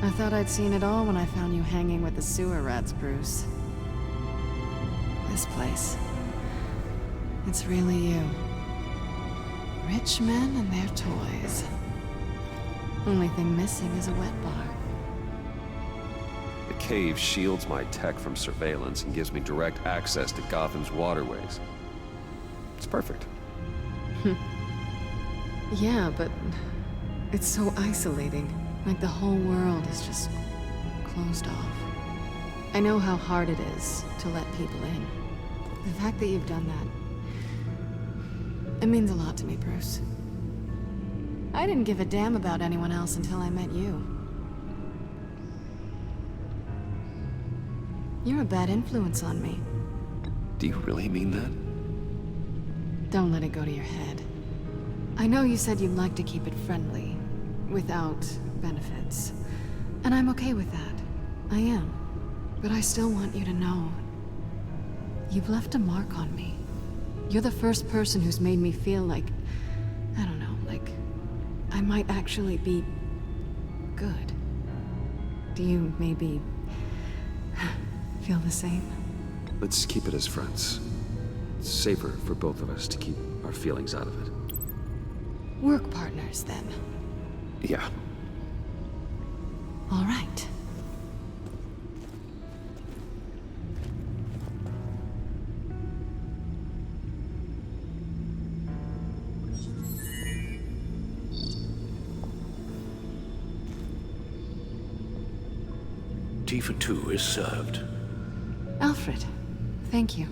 I thought I'd seen it all when I found you hanging with the sewer rats, Bruce. This place. It's really you. Rich men and their toys. Only thing missing is a wet bar. The cave shields my tech from surveillance and gives me direct access to Gotham's waterways. It's perfect. Yeah, but it's so isolating. Like the whole world is just closed off. I know how hard it is to let people in. The fact that you've done that, it means a lot to me, Bruce. I didn't give a damn about anyone else until I met you. You're a bad influence on me. Do you really mean that? Don't let it go to your head. I know you said you'd like to keep it friendly, without benefits. And I'm okay with that. I am. But I still want you to know. You've left a mark on me. You're the first person who's made me feel like, I don't know, like I might actually be good. Do you maybe feel the same? Let's keep it as friends. It's safer for both of us to keep our feelings out of it. Work partners, then. Yeah. All right. Tea for two is served. Alfred, thank you.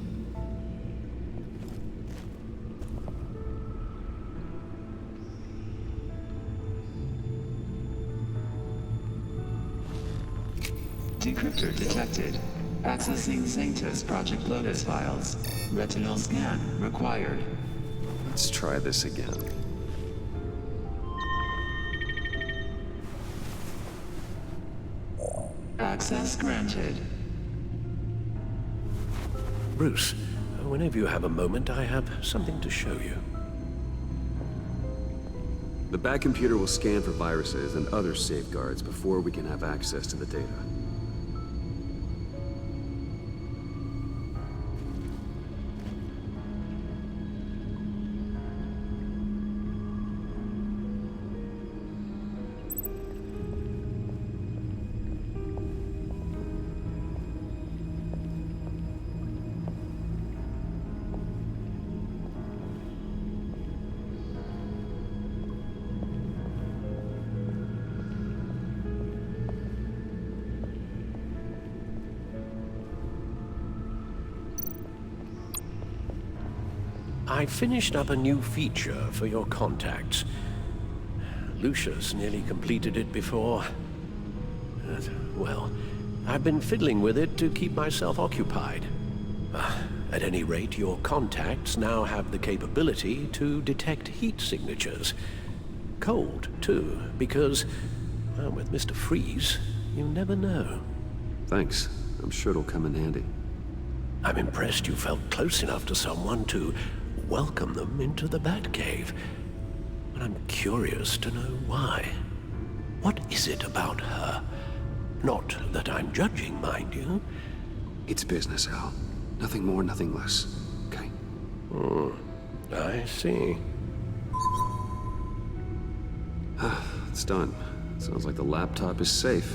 Decryptor detected. Accessing Sanctus Project Lotus files. Retinal scan required. Let's try this again. Access granted. Bruce, whenever you have a moment, I have something to show you. The back computer will scan for viruses and other safeguards before we can have access to the data. I finished up a new feature for your contacts. Lucius nearly completed it before. Well, I've been fiddling with it to keep myself occupied. At any rate, your contacts now have the capability to detect heat signatures. Cold, too, because, well, with Mr. Freeze, you never know. Thanks. I'm sure it'll come in handy. I'm impressed you felt close enough to someone to welcome them into the Batcave. But I'm curious to know why. What is it about her? Not that I'm judging, mind you. It's business, Al. Nothing more, nothing less. Okay? I see. It's done. Sounds like the laptop is safe.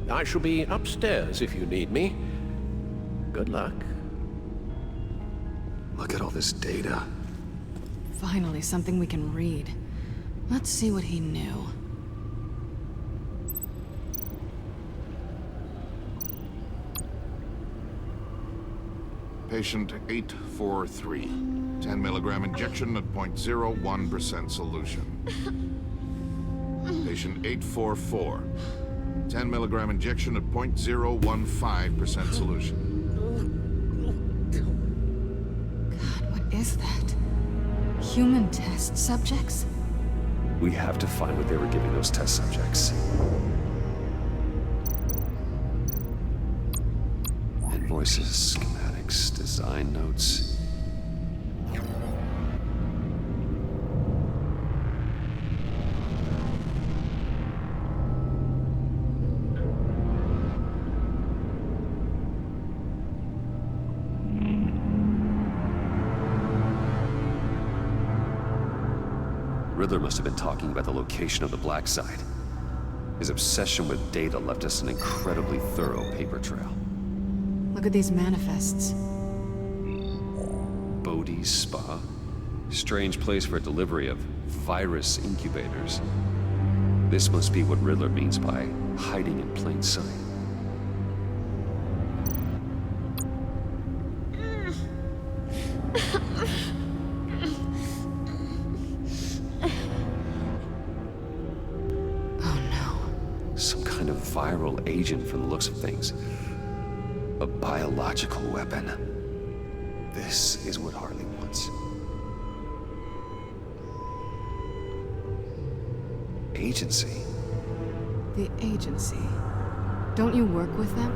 I shall be upstairs if you need me. Good luck. Look at all this data. Finally, something we can read. Let's see what he knew. Patient 843. 10 milligram injection at 0.01% solution. Patient 844. 10 milligram injection at 0.015% solution. God, what is that? Human test subjects? We have to find what they were giving those test subjects. Invoices, schematics, design notes. Riddler must have been talking about the location of the black site. His obsession with data left us an incredibly thorough paper trail. Look at these manifests. Bodhi's Spa? Strange place for a delivery of virus incubators. This must be what Riddler means by hiding in plain sight. Viral agent from the looks of things. A biological weapon. This is what Harley wants. Agency. The agency. Don't you work with them?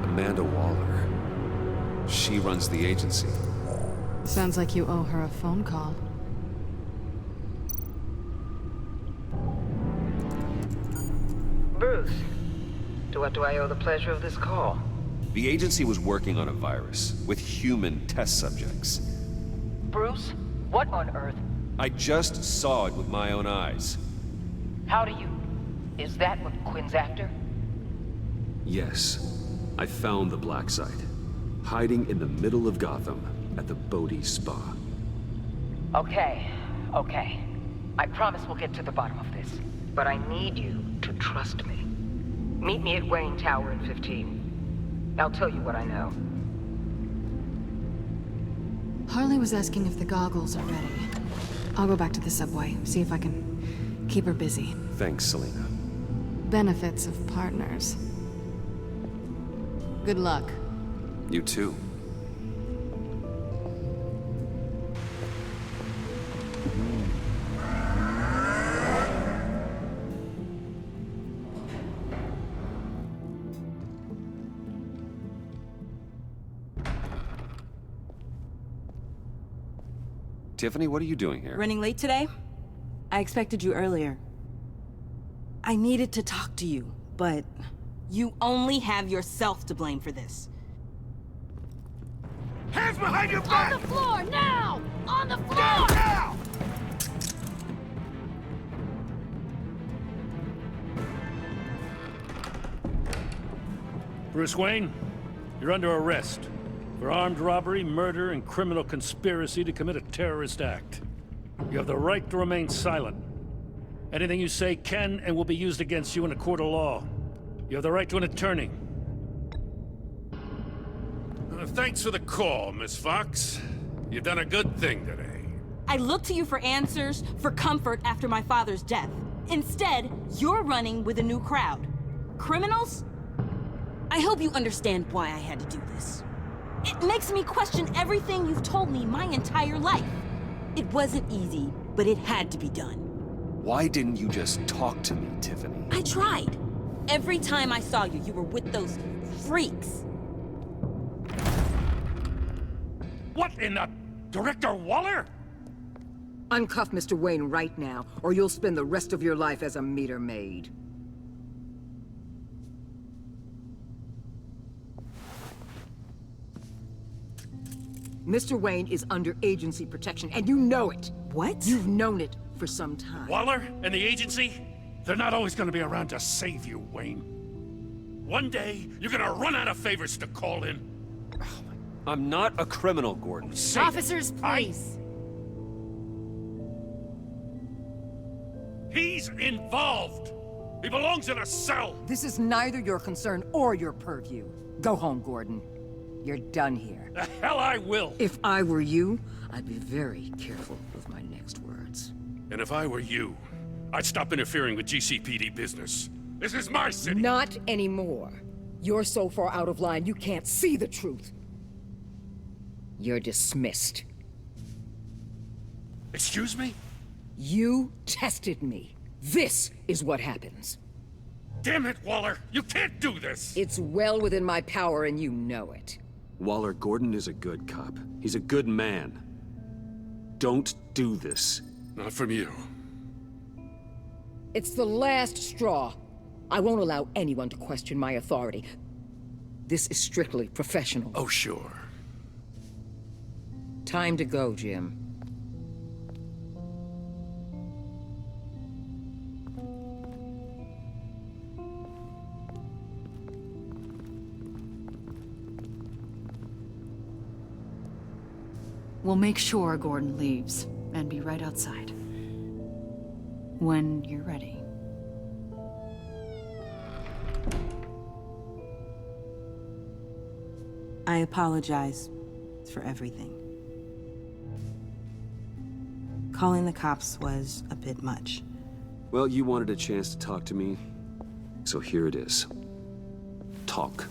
Amanda Waller. She runs the agency. Sounds like you owe her a phone call. Bruce, to what do I owe the pleasure of this call? The agency was working on a virus with human test subjects. Bruce, what on earth? I just saw it with my own eyes. How do you... Is that what Quinn's after? Yes. I found the black site. Hiding in the middle of Gotham at the Bodhi Spa. Okay. I promise we'll get to the bottom of this. But I need you to trust me. Meet me at Wayne Tower in 15. I'll tell you what I know. Harley was asking if the goggles are ready. I'll go back to the subway, see if I can keep her busy. Thanks, Selena. Benefits of partners. Good luck. You too. Tiffany, what are you doing here? Running late today? I expected you earlier. I needed to talk to you, but you only have yourself to blame for this. Hands behind your back! On the floor, now! On the floor! Down, now! Bruce Wayne, you're under arrest for armed robbery, murder, and criminal conspiracy to commit a terrorist act. You have the right to remain silent. Anything you say can and will be used against you in a court of law. You have the right to an attorney. Thanks for the call, Miss Fox. You've done a good thing today. I look to you for answers, for comfort after my father's death. Instead, you're running with a new crowd. Criminals? I hope you understand why I had to do this. It makes me question everything you've told me my entire life. It wasn't easy, but it had to be done. Why didn't you just talk to me, Tiffany? I tried. Every time I saw you, you were with those freaks. What in the... Director Waller? Uncuff Mr. Wayne right now, or you'll spend the rest of your life as a meter maid. Mr. Wayne is under agency protection, and you know it. What? You've known it for some time. Waller and the agency? They're not always gonna be around to save you, Wayne. One day, you're gonna run out of favors to call in. I'm not a criminal, Gordon. Say Officers, please. He's involved. He belongs in a cell. This is neither your concern or your purview. Go home, Gordon. You're done here. The hell I will! If I were you, I'd be very careful with my next words. And if I were you, I'd stop interfering with GCPD business. This is my city! Not anymore. You're so far out of line, you can't see the truth. You're dismissed. Excuse me? You tested me. This is what happens. Damn it, Waller! You can't do this! It's well within my power and you know it. Waller, Gordon is a good cop. He's a good man. Don't do this. Not from you. It's the last straw. I won't allow anyone to question my authority. This is strictly professional. Oh, sure. Time to go, Jim. We'll make sure Gordon leaves, and be right outside. When you're ready. I apologize for everything. Calling the cops was a bit much. Well, you wanted a chance to talk to me, so here it is. Talk.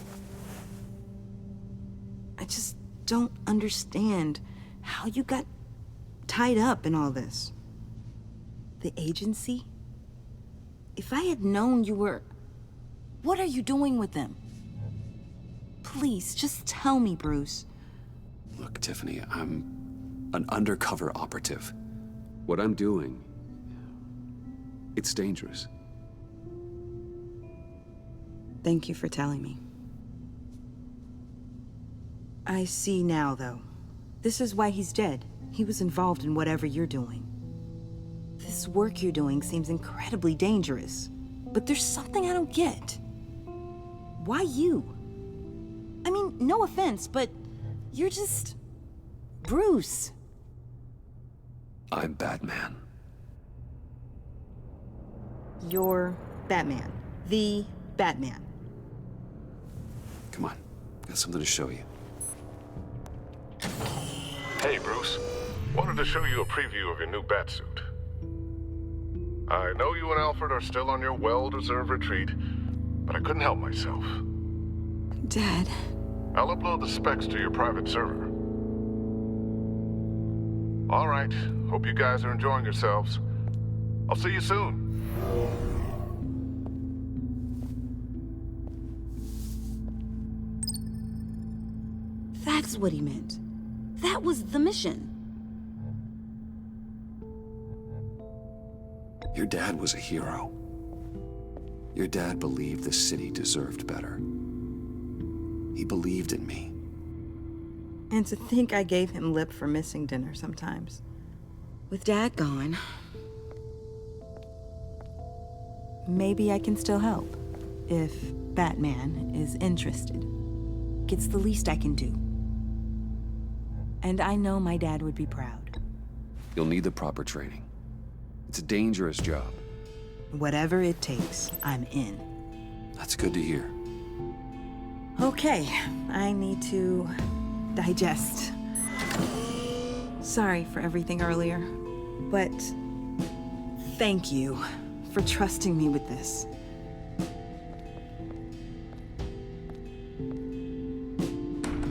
I just don't understand how you got tied up in all this. The agency? If I had known you were... What are you doing with them? Please, just tell me, Bruce. Look, Tiffany, I'm an undercover operative. What I'm doing, it's dangerous. Thank you for telling me. I see now, though. This is why he's dead. He was involved in whatever you're doing. This work you're doing seems incredibly dangerous. But there's something I don't get. Why you? I mean, no offense, but you're just... Bruce. I'm Batman. You're Batman. The Batman. Come on, got something to show you. Hey, Bruce. Wanted to show you a preview of your new batsuit. I know you and Alfred are still on your well-deserved retreat, but I couldn't help myself. Dad. I'll upload the specs to your private server. All right. Hope you guys are enjoying yourselves. I'll see you soon. That's what he meant. That was the mission. Your dad was a hero. Your dad believed the city deserved better. He believed in me. And to think I gave him lip for missing dinner sometimes. With Dad gone, maybe I can still help. If Batman is interested. It's the least I can do. And I know my dad would be proud. You'll need the proper training. It's a dangerous job. Whatever it takes, I'm in. That's good to hear. Okay, I need to digest. Sorry for everything earlier, but thank you for trusting me with this.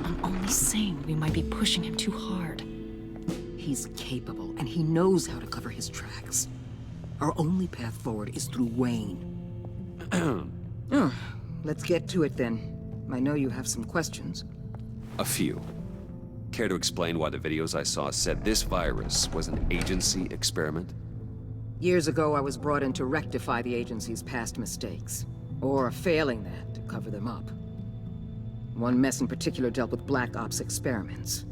I'm only saying we might be pushing him too hard. He's capable, and he knows how to cover his tracks. Our only path forward is through Wayne. Let's get to it then. I know you have some questions. A few. Care to explain why the videos I saw said this virus was an agency experiment? Years ago, I was brought in to rectify the agency's past mistakes. Or failing that, to cover them up. One mess in particular dealt with Black Ops experiments.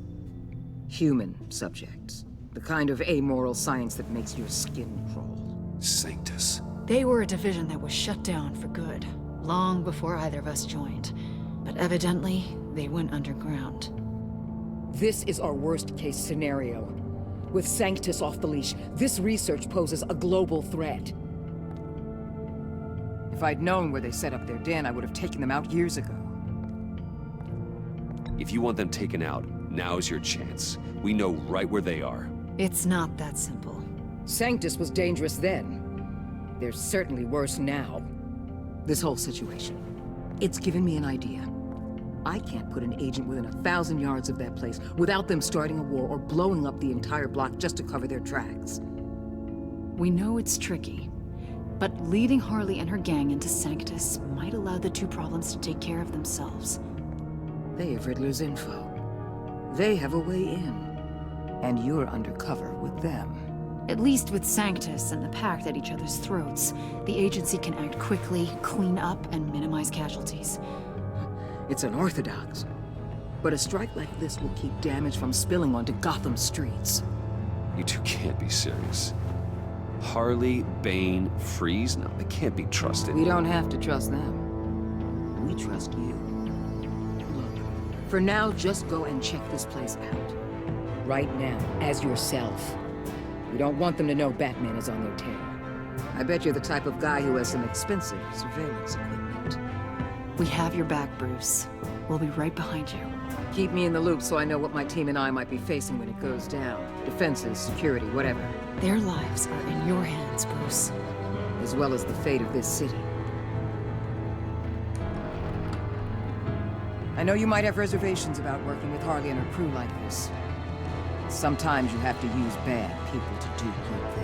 Human subjects. The kind of amoral science that makes your skin crawl. Sanctus. They were a division that was shut down for good, long before either of us joined. But evidently, they went underground. This is our worst-case scenario. With Sanctus off the leash, this research poses a global threat. If I'd known where they set up their den, I would have taken them out years ago. If you want them taken out, now's your chance. We know right where they are. It's not that simple. Sanctus was dangerous then. They're certainly worse now. This whole situation, it's given me an idea. I can't put an agent within 1,000 yards of that place without them starting a war or blowing up the entire block just to cover their tracks. We know it's tricky, but leading Harley and her gang into Sanctus might allow the two problems to take care of themselves. They have Riddler's info. They have a way in. And you're undercover with them. At least with Sanctus and the Pact at each other's throats, the agency can act quickly, clean up, and minimize casualties. It's unorthodox. But a strike like this will keep damage from spilling onto Gotham streets. You two can't be serious. Harley, Bane, Freeze? No, they can't be trusted. We don't have to trust them. We trust you. Look, for now, just go and check this place out. Right now, as yourself. We don't want them to know Batman is on their tail. I bet you're the type of guy who has some expensive surveillance equipment. We have your back, Bruce. We'll be right behind you. Keep me in the loop so I know what my team and I might be facing when it goes down. Defenses, security, whatever. Their lives are in your hands, Bruce. As well as the fate of this city. I know you might have reservations about working with Harley and her crew like this. Sometimes you have to use bad people to do good